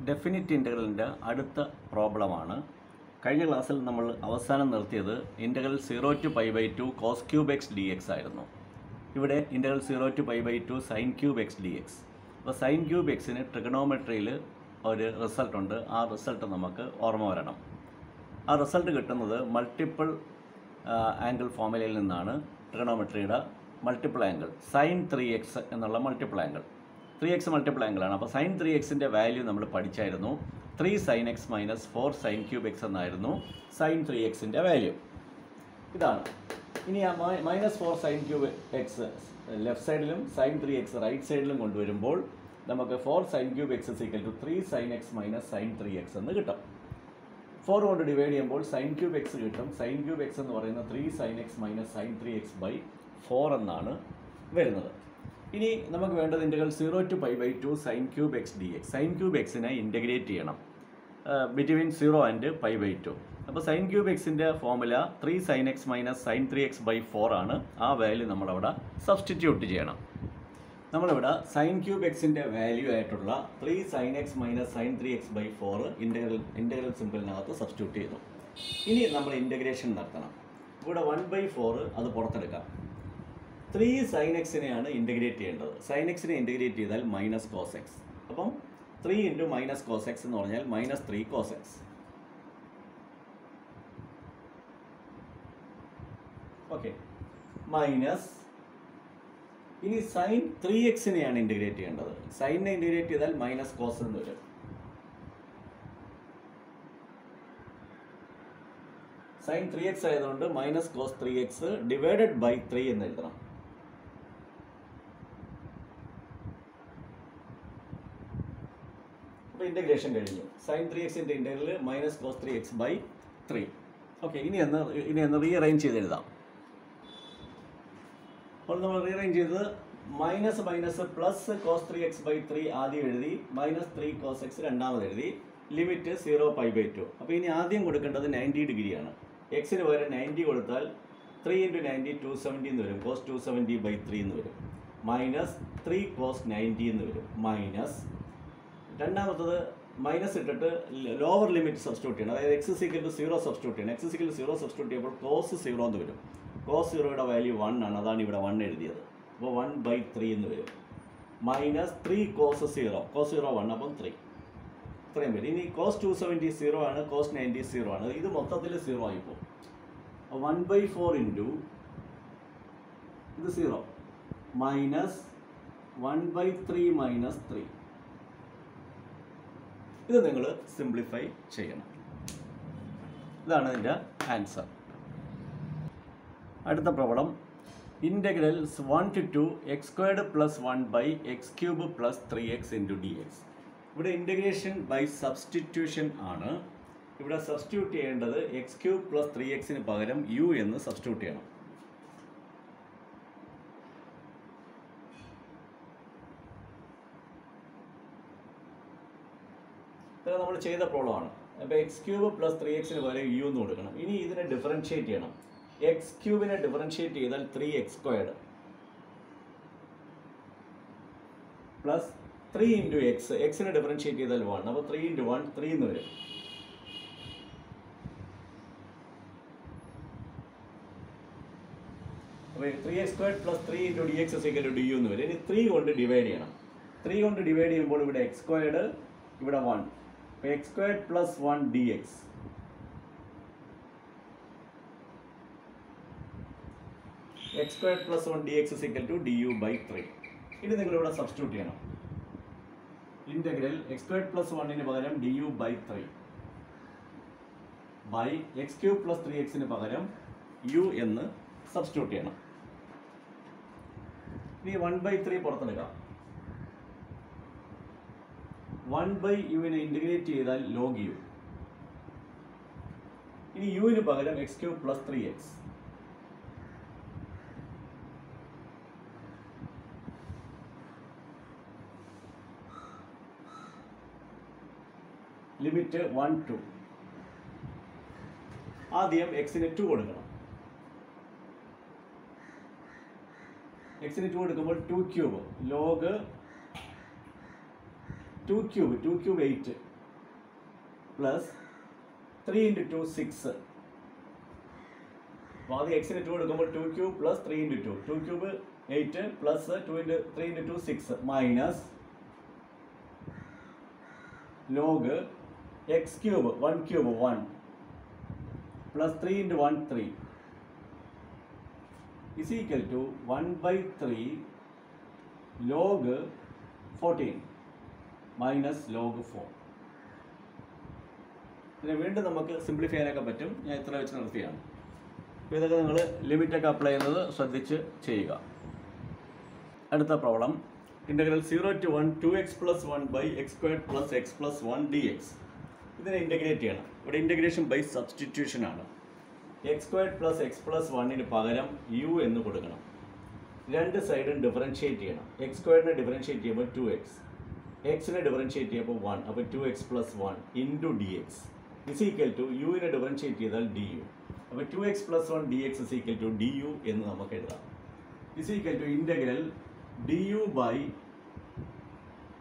Definite integralന്റെ അടുത്ത പ്രോബ്ലമാണ്. കഴിഞ്ഞ ക്ലാസ്സിൽ നമ്മൾ അവസാനം നിർത്തിയത് integral 0 to pi by 2 cos cube x dx ആയിരുന്നു. ഇവിടെ integral 0 to pi by 2 sin cube x dx. അപ്പോൾ sin cube xന് ട്രിഗണോമെട്രിയിൽ ഒരു റിസൾട്ട് ഉണ്ട്. ആ റിസൾട്ട് നമുക്ക് ഓർമ്മ വരണം. ആ റിസൾട്ട് കിട്ടുന്നത് മൾട്ടിപ്പിൾ ആംഗിൾ ഫോർമുലയിൽ നിന്നാണ്. ട്രിഗണോമെട്രിയുടെ മൾട്ടിപ്പിൾ ആംഗിൾ sin 3x എന്നുള്ള മൾട്ടിപ്പിൾ ആംഗിൾ 3x മൾട്ടിപ്പിൾ ആംഗിളാണ്. അപ്പോൾ sin 3xൻ്റെ വാല്യൂ നമ്മൾ പഠിച്ചായിരുന്നു. 3 sin x minus 4 sin cube X എന്നായിരുന്നു sin 3xൻ്റെ വാല്യൂ. ഇതാണ്. ഇനി ആ -4 sin ക്യൂബ് എക്സ് ലെഫ്റ്റ് സൈഡിലും sin 3x റൈറ്റ് സൈഡിലും കൊണ്ടുവരുമ്പോൾ നമുക്ക് 4 sin cube X = 3 sin x minus sin 3x എന്ന് കിട്ടും. 4 കൊണ്ട് ഡിവൈഡ് ചെയ്യുമ്പോൾ sin ക്യൂബ് എക്സ് കിട്ടും. sin ക്യൂബ് എക്സ് എന്ന് പറയുന്നത് 3 sin x minus sin 3x/4 എന്നാണ് വരുന്നത്. ഇനി നമുക്ക് വേണ്ടത് integral 0 to pi by 2 sin cube x dx. sin cube xനെ ഇൻ്റഗ്രേറ്റ് ചെയ്യണം ബിറ്റ്വീൻ 0 ആൻഡ് pi by 2. അപ്പോൾ sin cube xൻ്റെ formula 3 sin x minus sin 3x/4 ആണ്. ആ വാല്യൂ നമ്മളവിടെ സബ്സ്റ്റിറ്റ്യൂട്ട് ചെയ്യണം. നമ്മളിവിടെ sin cube xൻ്റെ വാല്യൂ ആയിട്ടുള്ള 3 sin x minus sin 3x/4 integral സിമ്പിളിനകത്ത് സബ്സ്റ്റിറ്റ്യൂട്ട് ചെയ്തു. ഇനി നമ്മൾ ഇൻ്റഗ്രേഷൻ നടത്തണം. ഇവിടെ 1/4 അത് പുറത്തെടുക്കാം. 3 sin xനെയാണ് ഇൻ്റഗ്രേറ്റ് ചെയ്യേണ്ടത്. sin xനെ ഇൻ്റഗ്രേറ്റ് ചെയ്താൽ മൈനസ് കോസ് എക്സ്. അപ്പം 3 × മൈനസ് കോസ് എക്സ് എന്ന് പറഞ്ഞാൽ -3 കോസ് എക്സ്. Okay, minus. ഇനി sin 3xനെയാണ് ഇൻ്റഗ്രേറ്റ് ചെയ്യേണ്ടത്. സൈനെ ഇൻ്റഗ്രേറ്റ് ചെയ്താൽ മൈനസ് കോസ് എന്ന് വരും. sin 3x ആയതുകൊണ്ട് minus cos 3x divided by 3 എന്ന് എഴുതണം. അപ്പോൾ ഇൻ്റഗ്രേഷൻ കഴിഞ്ഞു. sin 3xൻ്റെ integral minus cos 3x/3. Okay, ഇനി ഒന്ന് റീഅറേഞ്ച് ചെയ്ത് എഴുതാം. അപ്പോൾ നമ്മൾ റീഅറേഞ്ച് ചെയ്തത് മൈനസ് പ്ലസ് കോസ് 3x/3 ആദ്യം എഴുതി, -3 കോസ് എക്സ് രണ്ടാമത് എഴുതി, ലിമിറ്റ് 0 pi by 2. അപ്പോൾ ഇനി ആദ്യം കൊടുക്കേണ്ടത് 90 ഡിഗ്രിയാണ്. എക്സിന് പകരം 90 കൊടുത്താൽ 3 × 90 270 എന്ന് വരും. കോസ് 270/3 എന്ന് വരും. -3 കോസ് 90 എന്ന് വരും. മൈനസ് രണ്ടാമത്തത് മൈനസ് ഇട്ടിട്ട് ലോവർ ലിമിറ്റ് സബ്സ്റ്റിറ്റ്യൂട്ട് ചെയ്യണം. അതായത് x = 0 സബ്സ്റ്റിറ്റ്യൂട്ട് ചെയ്യണം. x = 0 സബ്സ്റ്റിറ്റ്യൂട്ട് ചെയ്യുമ്പോൾ കോസ് 0 എന്ന് വരും. കോസ് 0യുടെ വാല്യൂ 1 ആണ്. അതാണ് ഇവിടെ 1 എഴുതിയത്. അപ്പോൾ 1/3 എന്ന് വരും. -3 കോസ് 0 1, അപ്പം 3 ഇത്രയും വരും. ഇനി കോസ് 270 0 ആണ്, കോസ് 90 0 ആണ്. ഇത് മൊത്തത്തിൽ 0 ആയിപ്പോൾ 1/4 ഇൻറ്റു ഇത് 0 മൈനസ് 1/3 മൈനസ് 3. ഇത് നിങ്ങൾ സിംപ്ലിഫൈ ചെയ്യണം. ഇതാണ് ഇതിൻ്റെ ആൻസർ. അടുത്ത problem integral 1 to 2 x² + 1/x³ + 3x × dx. ഇവിടെ ഇൻ്റഗ്രേഷൻ ബൈ സബ്സ്റ്റിറ്റ്യൂഷൻ ആണ്. ഇവിടെ സബ്സ്റ്റിറ്റ്യൂട്ട് ചെയ്യേണ്ടത് x³ + 3xന് പകരം u എന്ന് സബ്സ്റ്റിറ്റ്യൂട്ട് ചെയ്യണം. ഇത് നമ്മൾ ചെയ്ത പ്രോബ്ലമാണ്. അപ്പോൾ x³ + 3xന് പകരം u എന്ന് കൊടുക്കണം. ഇനി ഇതിനെ ഡിഫറൻഷ്യേറ്റ് ചെയ്യണം. x³ ഡിഫറൻഷ്യേറ്റ് ചെയ്താൽ 3x² പ്ലസ് 3 × x. എക്സിനെ ഡിഫറൻഷ്യേറ്റ് ചെയ്താൽ 1. അപ്പോൾ 3 × 1 3 എന്ന് വരും. അപ്പോൾ 3x² + 3 × dx = du എന്ന് വരും. ഇനി 3 കൊണ്ട് ഡിവൈഡ് ചെയ്യണം. 3 കൊണ്ട് ഡിവൈഡ് ചെയ്യുമ്പോൾ ഇവിടെ x², ഇവിടെ 1. അപ്പോൾ x² + 1 dx. x² + 1 dx = du/3. ഇനി നിങ്ങളിവിടെ സബ്സ്റ്റിറ്റ്യൂട്ട് ചെയ്യണം. ഇൻ്റഗ്രൽ x² + 1ന് പകരം du/3 ബൈ x³ + 3xന് പകരം u എന്ന് സബ്സ്റ്റിറ്റ്യൂട്ട് ചെയ്യണം. ഇനി 1/3 പുറത്തെടുക്കാം. 1/uവിനെ ഇൻ്റഗ്രേറ്റ് ചെയ്താൽ log u. ഇനി uവിന് പകരം x³ + 3x. ലിമിറ്റ് 1 2. ആദ്യം എക്സിന് 2 കൊടുക്കണം. എക്സിന് 2 കൊടുക്കുമ്പോൾ 2³ ലോഗ് 2³ 8 plus 3 into 2 6. അപ്പോൾ ആദ്യം എക്സിന് 2 എടുക്കുമ്പോൾ 2 cube plus 3 into 2. 2 cube 8 plus 3 into 2 6 minus log X cube 1 cube 1 plus 3 into 1 3 is equal to 1 by 3 log 14 minus log 4. ഇതിനെ വീണ്ടും നമുക്ക് സിംപ്ലിഫൈ ചെയ്യാനൊക്കെ പറ്റും. ഞാൻ ഇത്ര വെച്ച് നിർത്തിയാണ്. അപ്പോൾ ഇതൊക്കെ നിങ്ങൾ ലിമിറ്റൊക്കെ അപ്ലൈ ചെയ്യുന്നത് ശ്രദ്ധിച്ച് ചെയ്യുക. അടുത്ത problem integral 0 to 1 2x plus 1 by x squared plus x plus 1 dx. ഇതിനെ ഇൻ്റഗ്രേറ്റ് ചെയ്യണം. ഇവിടെ ഇൻ്റഗ്രേഷൻ ബൈ സബ്സ്റ്റിറ്റ്യൂഷൻ ആണ്. X squared plus x plus 1 പകരം യു എന്ന് കൊടുക്കണം. രണ്ട് സൈഡും ഡിഫറൻഷ്യേറ്റ് ചെയ്യണം. എക്സ് സ്ക്വയറിനെ ഡിഫറൻഷ്യേറ്റ് ചെയ്യുമ്പോൾ 2x, എക്സിനെ ഡിഫറൻഷ്യേറ്റ് ചെയ്യുമ്പോൾ 1, അപ്പോൾ 2x plus 1 into d x is equal to യുവിനെ ഡിഫറൻഷ്യേറ്റ് ചെയ്താൽ ഡി യു. അപ്പോൾ 2x plus 1 dx is equal to d u എന്ന് നമുക്ക് എഴുതാം. Is equal to integral d u by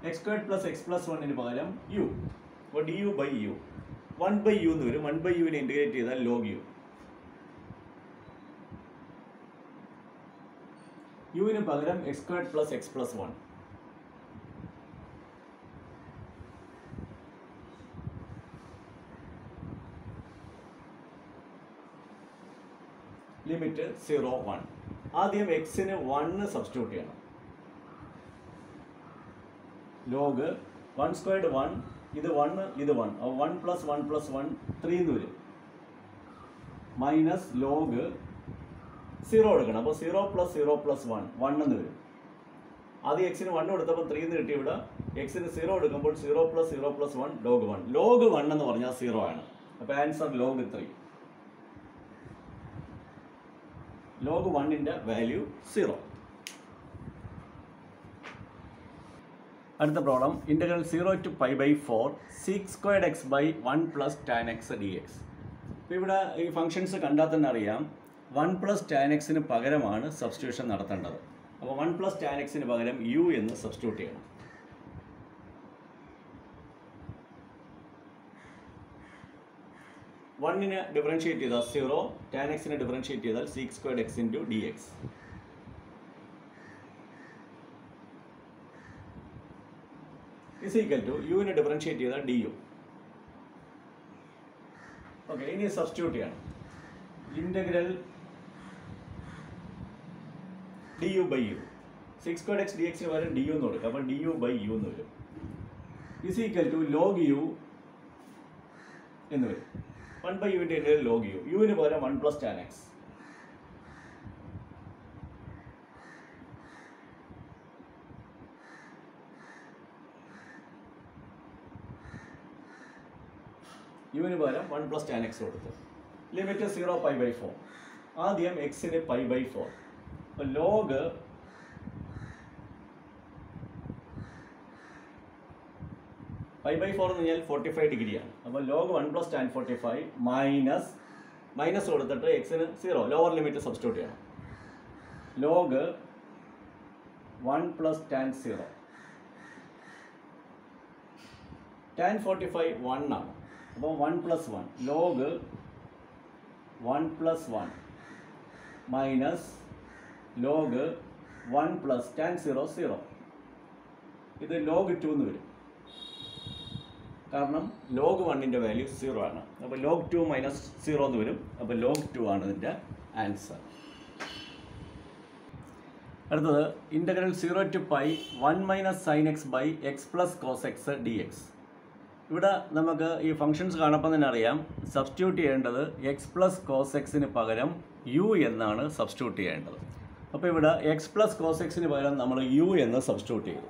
x squared plus x plus 1 പകരം u. അപ്പോൾ d u by u 1 by u എന്ന് വരും. 1 by യുവിനെ ഇൻറ്റഗ്രേറ്റ് ചെയ്താൽ ലോഗ് യു. യുവിന് പകരം x squared plus x plus 1. Limit 0 1. ആദ്യം എക്സിന് 1 സബ്സ്റ്റിറ്റ്യൂട്ട് ചെയ്യണം. ലോഗ് 1 സ്ക്വയർഡ് 1, ഇത് 1 ഇത് 1, 1 plus 1 plus 1 3 എന്ന് വരും. മൈനസ് ലോഗ് 0 എടുക്കണം. അപ്പോൾ 0 plus 0 plus 1 1 എന്ന് വരും. ആദ്യം എക്സിന് 1 കൊടുത്തപ്പോൾ 3 എന്ന് കിട്ടി. ഇവിടെ എക്സിന് 0 എടുക്കുമ്പോൾ 0 plus 0 plus 1 ലോഗ് 1. ലോഗ് 1 എന്ന് പറഞ്ഞാൽ 0 ആണ്. അപ്പോൾ ആൻസർ ലോഗ് 3. ലോഗ് 1ൻ്റെ വാല്യൂ 0. അടുത്ത problem integral 0 to π by 4 sec squared x by 1 plus tan x dx. ഇപ്പോൾ ഇവിടെ ഈ ഫംഗ്ഷൻസ് കണ്ടാൽ തന്നെ അറിയാം 1 plus tan xന് പകരമാണ് സബ്സ്റ്റിറ്റ്യൂഷൻ നടത്തേണ്ടത്. അപ്പോൾ 1 plus tan xന് പകരം u എന്ന് സബ്സ്റ്റിറ്റ്യൂട്ട് ചെയ്യണം. വണ്ണിനെ ഡിഫറൻഷ്യേറ്റ് ചെയ്താൽ 0, tan xനെ ഡിഫറൻഷ്യേറ്റ് ചെയ്താൽ sec squared x into dx. Is equal to യുവിനെ ഡിഫറൻഷ്യേറ്റ് ചെയ്താൽ ഡി യു. ഓക്കെ, ഇനി സബ്സ്റ്റിറ്റ്യൂട്ട് ചെയ്യണം. Integral d u by u sec squared x dx പകരം ഡി യു എന്ന് കൊടുക്കുക. അപ്പോൾ ഡി യു ബൈ യു എന്ന് വരും. Is equal to log u എന്ന് വരും. 1 by യുവിൻ്റെ ഇൻ്റഗ്രൽ ലോഗ് യു. യുവിന് പകരം 1 plus tan x. യുവിന് പകരം 1 plus tan x കൊടുത്തു. Limit 0 π by 4. ആദ്യം എക്സിന് π by 4. അപ്പോൾ ലോഗ് π by 4 എന്ന് പറഞ്ഞാൽ 45 ഡിഗ്രിയാണ്. അപ്പോൾ ലോഗ് 1 plus tan 45 മൈനസ് കൊടുത്തിട്ട് എക്സിന് 0 ലോവർ ലിമിറ്റ് സബ്സ്റ്റിറ്റ്യൂട്ട് ചെയ്യണം. Log 1 plus tan 0. tan 45 1 ആണ്. അപ്പോൾ 1 plus 1 log 1 plus 1 minus log 1 plus tan 0 0. ഇത് ലോഗ് 2 എന്ന് വരും. കാരണം ലോഗ് 1ൻ്റെ വാല്യൂ 0 ആണ്. അപ്പോൾ ലോഗ് 2 മൈനസ് 0 എന്ന് വരും. അപ്പോൾ ലോഗ് 2 ആണ് ഇതിൻ്റെ ആൻസർ. അടുത്തത് integral 0 to π 1 minus sin x by x plus cos x dx. ഇവിടെ നമുക്ക് ഈ ഫംഗ്ഷൻസ് കാണുമ്പോൾ തന്നെ അറിയാം സബ്സ്റ്റിറ്റ്യൂട്ട് ചെയ്യേണ്ടത് എക്സ് പ്ലസ് കോസ് എക്സിന് പകരം യു എന്നാണ് സബ്സ്റ്റിറ്റ്യൂട്ട് ചെയ്യേണ്ടത്. അപ്പോൾ ഇവിടെ എക്സ് പ്ലസ് കോസ് എക്സിന് പകരം നമ്മൾ യു എന്ന് സബ്സ്റ്റിറ്റ്യൂട്ട് ചെയ്തു.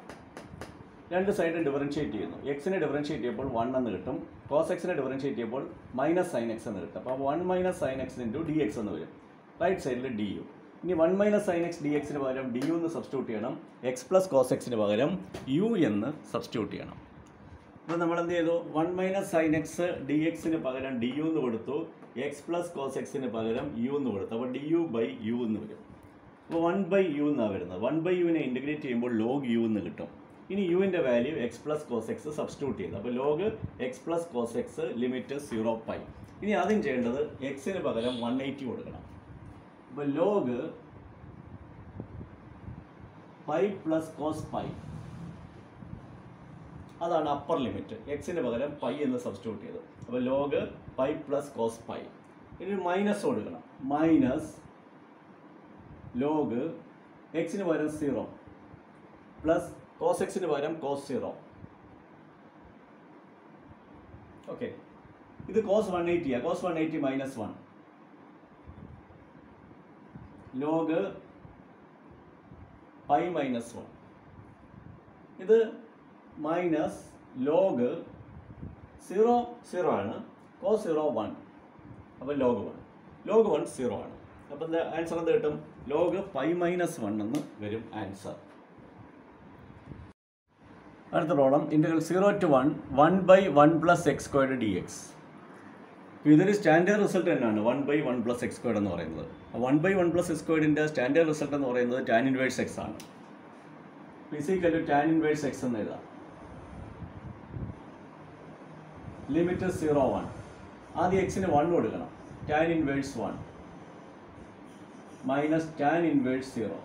രണ്ട് സൈഡും ഡിഫറൻഷ്യേറ്റ് ചെയ്യുന്നു. എക്സിനെ ഡിഫറൻഷ്യേറ്റ് ചെയ്യുമ്പോൾ 1 എന്ന് കിട്ടും. കോസ് എക്സിനെ ഡിഫറൻഷ്യേറ്റ് ചെയ്യുമ്പോൾ മൈനസ് സൈൻ എക്സ് എന്ന് കിട്ടും. അപ്പോൾ 1 minus sign X into d x എന്ന് വരും. റൈറ്റ് സൈഡിൽ ഡി യു. ഇനി 1 മൈനസ് സൈൻ എക്സ് ഡി എക്സിന് പകരം ഡി യു എന്ന് സബ്സ്റ്റിറ്റ്യൂട്ട് ചെയ്യണം. എക്സ് പ്ലസ് കോസ് എക്സിന് പകരം യു എന്ന് സബ്സ്റ്റിറ്റ്യൂട്ട് ചെയ്യണം. അപ്പോൾ നമ്മൾ എന്ത് ചെയ്തു? 1 മൈനസ് സൈൻ എക്സ് ഡി എക്സിന് പകരം ഡി യു എന്ന് കൊടുത്തു. എക്സ് പ്ലസ് കോസ് എക്സിന് പകരം യു എന്ന് കൊടുത്തു. അപ്പോൾ ഡി യു ബൈ യു എന്ന് വരും. അപ്പോൾ 1 ബൈ യു എന്നാണ് വരുന്നത്. 1 ബൈ യുവിനെ ഇൻറ്റഗ്രേറ്റ് ചെയ്യുമ്പോൾ ലോഗ് യു എന്ന് കിട്ടും. ഇനി യുവിൻ്റെ value x plus cos x substitute ചെയ്ത്. അപ്പോൾ log x plus cos x limit 0 pi. ഇനി ആദ്യം ചെയ്യേണ്ടത് എക്സിന് പകരം 180 കൊടുക്കണം. അപ്പോൾ log pi plus cos pi, അതാണ് അപ്പർ ലിമിറ്റ്. എക്സിന് പകരം പൈ എന്ന് സബ്സ്റ്റിറ്റ്യൂട്ട് ചെയ്തു. അപ്പോൾ log pi plus cos pi. ഇനി മൈനസ് കൊടുക്കണം. മൈനസ് ലോഗ് എക്സിന് പകരം 0 പ്ലസ് കോസ് എക്സിന് പകരം കോസ് 0. ഓക്കെ, ഇത് കോസ് 180 ആണ്. Cos 180 minus 1 log pi minus 1. ഇത് മൈനസ് ലോഗ് 0 ആണ്. കോസ് 0 1. അപ്പോൾ ലോഗ് 1. ലോഗ് 1 0 ആണ്. അപ്പോൾ എന്താ ആൻസർ എന്ത് കിട്ടും? ലോഗ് പൈ മൈനസ് 1 എന്ന് വരും ആൻസർ. അടുത്ത problem integral 0 to 1 1/1 plus x squared dx. ഇതൊരു സ്റ്റാൻഡേർഡ് റിസൾട്ട് തന്നെയാണ് 1/1 plus x squared എന്ന് പറയുന്നത്. 1/1 plus x squaredൻ്റെ സ്റ്റാൻഡേർഡ് റിസൾട്ട് എന്ന് പറയുന്നത് tan inverse x ആണ്. ഫിസിക്കൽ tan inverse x എന്ന് എഴുതാം. ലിമിറ്റ് 0 1. ആദ്യം എക്സിന് 1 കൊടുക്കണം. tan inverse 1 minus tan inverse 0.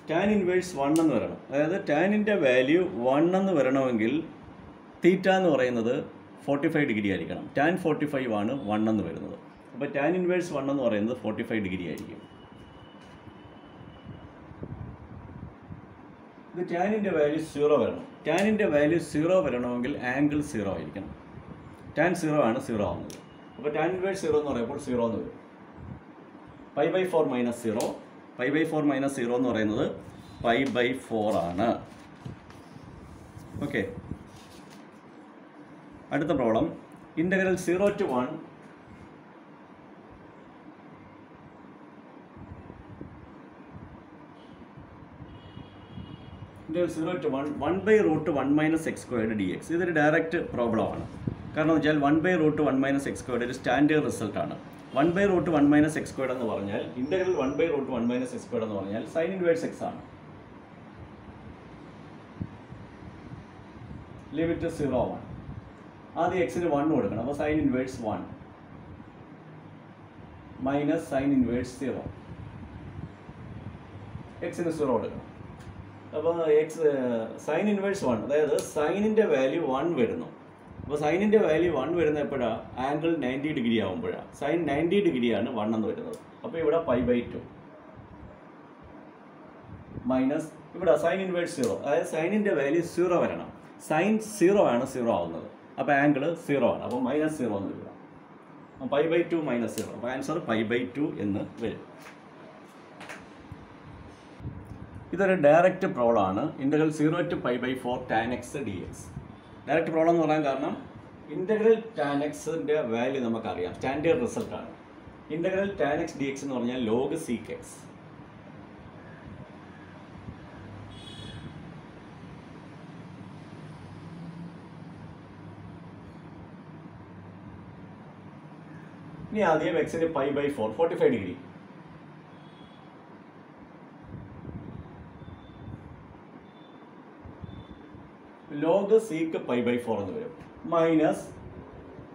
tan inverse 1 എന്ന് വരണം. അതായത് ടാനിൻ്റെ വാല്യൂ 1 എന്ന് വരണമെങ്കിൽ തീറ്റ എന്ന് പറയുന്നത് 45 ഡിഗ്രി ആയിരിക്കണം. tan 45 ആണ് 1 എന്ന് വരുന്നത്. അപ്പോൾ tan inverse 1 എന്ന് പറയുന്നത് 45 ഡിഗ്രി ആയിരിക്കും. ഇത് ടാനിൻ്റെ വാല്യൂ 0 വരണം. ടാനിൻ്റെ വാല്യൂ 0 വരണമെങ്കിൽ ആംഗിൾ 0 ആയിരിക്കണം. tan 0 ആണ് 0 ആവുന്നത്. അപ്പോൾ tan inverse 0 എന്ന് പറയുമ്പോൾ 0 എന്ന് വരും. π/4 മൈനസ് 0. π/4 മൈനസ് 0 എന്ന് പറയുന്നത് π/4 ആണ്. ഓക്കെ, അടുത്ത problem integral 0 to 1 1/√1 minus x squared dx. ഇതൊരു ഡയറക്റ്റ് പ്രോബ്ലം ആണ്. കാരണം എന്ന് വെച്ചാൽ 1/√1 minus x squared ഒരു സ്റ്റാൻഡേർഡ് റിസൾട്ടാണ്. 1/√1 minus x squared എന്ന് പറഞ്ഞാൽ ഇൻ്റഗ്രൽ 1/√1 minus x squared എന്ന് പറഞ്ഞാൽ സൈൻ ഇൻവേഴ്സ് എക്സ് ആണ്. ലിമിറ്റ് 0 1. ആദ്യം എക്സിന് 1 കൊടുക്കണം. അപ്പോൾ sine inverse 1 minus sine inverse 0. എക്സിന് 0 കൊടുക്കണം. അപ്പോൾ സൈൻ ഇൻവേഴ്സ് 1, അതായത് സൈനിൻ്റെ വാല്യൂ 1 വരുന്നു. അപ്പോൾ സൈനിൻ്റെ വാല്യൂ 1 വരുന്ന എപ്പോഴാണ്? ആംഗിൾ 90 ഡിഗ്രി ആകുമ്പോഴാണ്. സൈൻ 90 ഡിഗ്രിയാണ് 1 എന്ന് വരുന്നത്. അപ്പോൾ ഇവിടെ π/2 മൈനസ് ഇവിടെ സൈൻ ഇൻവേഴ്സ് 0, അതായത് സൈനിൻ്റെ വാല്യൂ 0 വരണം. സൈൻ 0 ആണ് 0 ആവുന്നത്. അപ്പോൾ ആംഗിൾ 0 ആണ്. അപ്പോൾ മൈനസ് 0 എന്ന് വരിക. π/2 മൈനസ് 0. അപ്പോൾ ആൻസർ π/2 എന്ന് വരും. ഇതൊരു ഡയറക്റ്റ് പ്രോബ്ലം ആണ്. Integral 0 to π/4 tan x dx. Direct problem എന്ന് പറയാൻ കാരണം ഇൻ്റഗ്രൽ tan xൻ്റെ വാല്യൂ നമുക്കറിയാം, സ്റ്റാൻഡേർഡ് റിസൾട്ടാണ്. ഇൻ്റഗ്രൽ tan x dx എന്ന് പറഞ്ഞാൽ ലോഗ് സീക്ക് എക്സ്. ഇനി ആദ്യം എക്സിന് π/4 45 ഡിഗ്രി. ലോഗ് സീക്ക് π/4 എന്ന് വരും. മൈനസ്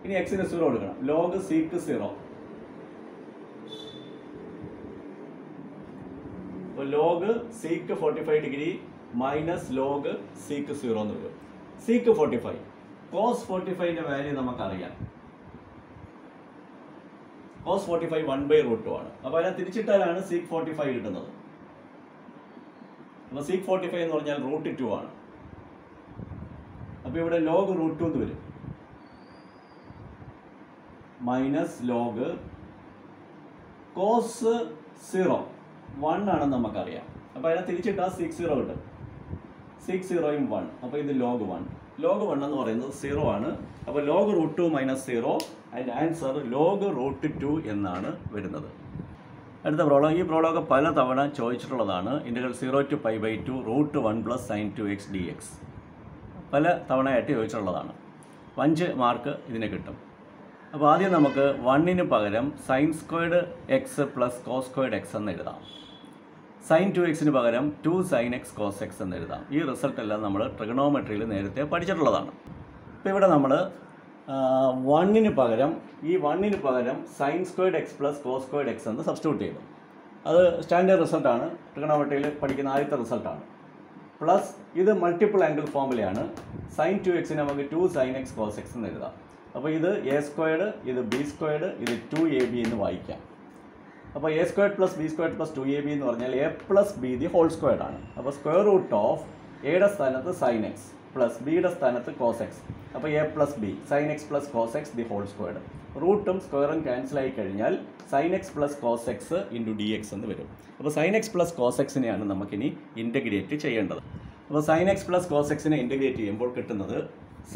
ഇനി എക്സിന് 0 കൊടുക്കണം. Log seek 0. അപ്പോൾ log seek 45 degree minus log seek 0 എന്ന് വരും. സീക്ക് 45 കോസ് 45ൻ്റെ വാല്യൂ നമുക്കറിയാം. കോസ് 45 1/√2 ആണ്. അപ്പോൾ അതിനെ തിരിച്ചിട്ടാലാണ് സീക്ക് 45 കിട്ടുന്നത്. അപ്പോൾ സീക്ക് 45 എന്ന് പറഞ്ഞാൽ √2 ആണ്. അപ്പോൾ ഇവിടെ ലോഗ് √2 എന്ന് വരും. മൈനസ് ലോഗ് കോസ് 0 1 ആണെന്ന് നമുക്കറിയാം. അപ്പോൾ അതിനെ തിരിച്ചിട്ടാൽ സീക്ക് 0 കിട്ടും. സീക്ക് 0യും 1. അപ്പോൾ ഇത് ലോഗ് 1. ലോഗ് 1 എന്ന് പറയുന്നത് 0 ആണ്. അപ്പോൾ ലോഗ് √2 മൈനസ് 0 അതിൻ്റെ ആൻസർ ലോഗ് √2 എന്നാണ് വരുന്നത്. അടുത്ത പ്രോബ്ലം. ഈ പ്രോബ്ലമൊക്കെ പല തവണ ചോദിച്ചിട്ടുള്ളതാണ്. Integral 0 to π/2 √1 plus sin 2x dx. പല തവണയായിട്ട് ചോദിച്ചിട്ടുള്ളതാണ്. 5 മാർക്ക് ഇതിന് കിട്ടും. അപ്പോൾ ആദ്യം നമുക്ക് 1ന് പകരം sin² x plus cos² x എന്ന് എഴുതാം. സൈൻ 2x പകരം 2 sin x cos x എന്ന് എഴുതാം. ഈ റിസൾട്ട് എല്ലാം നമ്മൾ ട്രിഗണോമെട്രിയിൽ നേരത്തെ പഠിച്ചിട്ടുള്ളതാണ്. ഇപ്പോൾ ഇവിടെ നമ്മൾ 1 പകരം sine squared x plus cos squared x എന്ന് സബ്സ്റ്റിറ്റ്യൂട്ട് ചെയ്തു. അത് സ്റ്റാൻഡേർഡ് റിസൾട്ടാണ്, ട്രിഗണോമെട്രിയിൽ പഠിക്കുന്ന ആദ്യത്തെ റിസൾട്ടാണ്. പ്ലസ് ഇത് മൾട്ടിപ്പിൾ ആംഗിൾ ഫോമുലയാണ്. സൈൻ 2x നമുക്ക് 2 sin x cos x എന്ന് എഴുതാം. അപ്പോൾ ഇത് എ സ്ക്വയർഡ്, ഇത് ബി സ്ക്വയർഡ്, ഇത് 2ab എന്ന് വായിക്കാം. അപ്പോൾ a squared plus b squared plus 2ab എന്ന് പറഞ്ഞാൽ a plus b the whole squared ആണ്. അപ്പോൾ സ്ക്വയർ റൂട്ട് ഓഫ് എയുടെ സ്ഥാനത്ത് സൈൻ എക്സ് പ്ലസ് ബിയുടെ സ്ഥാനത്ത് കോസ് എക്സ്. അപ്പോൾ a plus b sine x plus cos x the whole squared. റൂട്ടും സ്ക്വയറും ക്യാൻസൽ ആയി കഴിഞ്ഞാൽ sine x plus cos x into d x എന്ന് വരും. അപ്പോൾ സൈൻ എക്സ് പ്ലസ് കോസ് എക്സിനെയാണ് നമുക്കിനി ഇൻറ്റഗ്രേറ്റ് ചെയ്യേണ്ടത്. അപ്പോൾ സൈൻ എക്സ് പ്ലസ് കോസ് എക്സിനെ ഇൻറ്റഗ്രേറ്റ് ചെയ്യുമ്പോൾ കിട്ടുന്നത്,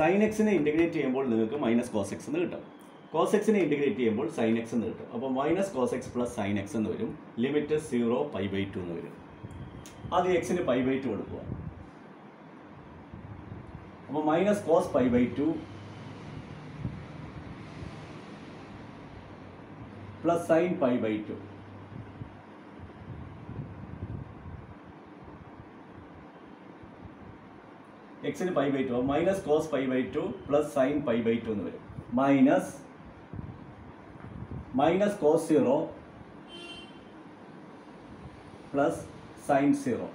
സൈൻ എക്സിനെ ഇൻറ്റഗ്രേറ്റ് ചെയ്യുമ്പോൾ നിങ്ങൾക്ക് മൈനസ് കോസ് എക്സ് എന്ന് കിട്ടും. കോസ് എക്സിനെ ഇൻറ്റഗ്രേറ്റ് ചെയ്യുമ്പോൾ സൈൻ എക്സ് എന്ന് കിട്ടും. അപ്പോൾ minus cos x plus sine x എന്ന് വരും. ലിമിറ്റ് 0 π/2 എന്ന് വരും. ആദ്യം എക്സിന് π/2 കൊടുക്കുക. അപ്പോൾ മൈനസ് കോസ് π/2 പ്ലസ് സൈൻ π/2. എക്സിന് π/2 മൈനസ് കോസ് π/2 പ്ലസ് സൈൻ π/2 എന്ന് വരും. മൈനസ് കോസ് 0 പ്ലസ് സൈൻ 0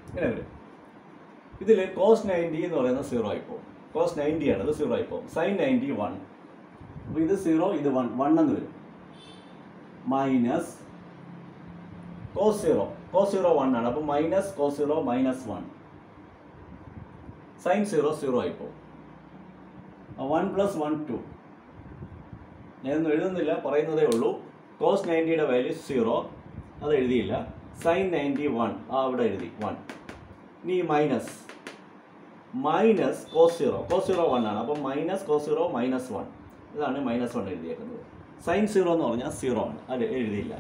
ഇങ്ങനെ വരും. ഇതിൽ കോസ് 90 എന്ന് പറയുന്നത് 0 ആയിപ്പോവും. കോസ് 90 ആണ്, അത് 0 ആയിപ്പോവും. സൈൻ 90 1. അപ്പോൾ ഇത് 0, ഇത് 1 എന്ന് വരും. മൈനസ് കോസ് 0 1 ആണ്. അപ്പോൾ മൈനസ് കോസ് 0 മൈനസ് 1. സൈൻ 0 ആയിപ്പോവും. 1 + 1 2. ഞാനൊന്നും എഴുതുന്നില്ല, പറയുന്നതേ ഉള്ളൂ. കോസ് 90യുടെ വാല്യൂ 0, അത് എഴുതിയില്ല. സൈൻ 90 1, അവിടെ എഴുതി 1. ഇനി മൈനസ് കോസ് 0 1 ആണ്. അപ്പം മൈനസ് കോസ് 0 മൈനസ് 1, ഇതാണ് മൈനസ് 1 എഴുതിയേക്കുന്നത്. സൈൻ 0 എന്ന് പറഞ്ഞാൽ 0 ആണ്, അത് എഴുതിയില്ല.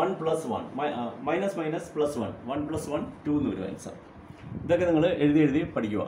1 + 1 മൈനസ് +1 1 + 1 2 എന്ന് വരും ആൻസർ. ഇതൊക്കെ നിങ്ങൾ എഴുതി പഠിക്കുക.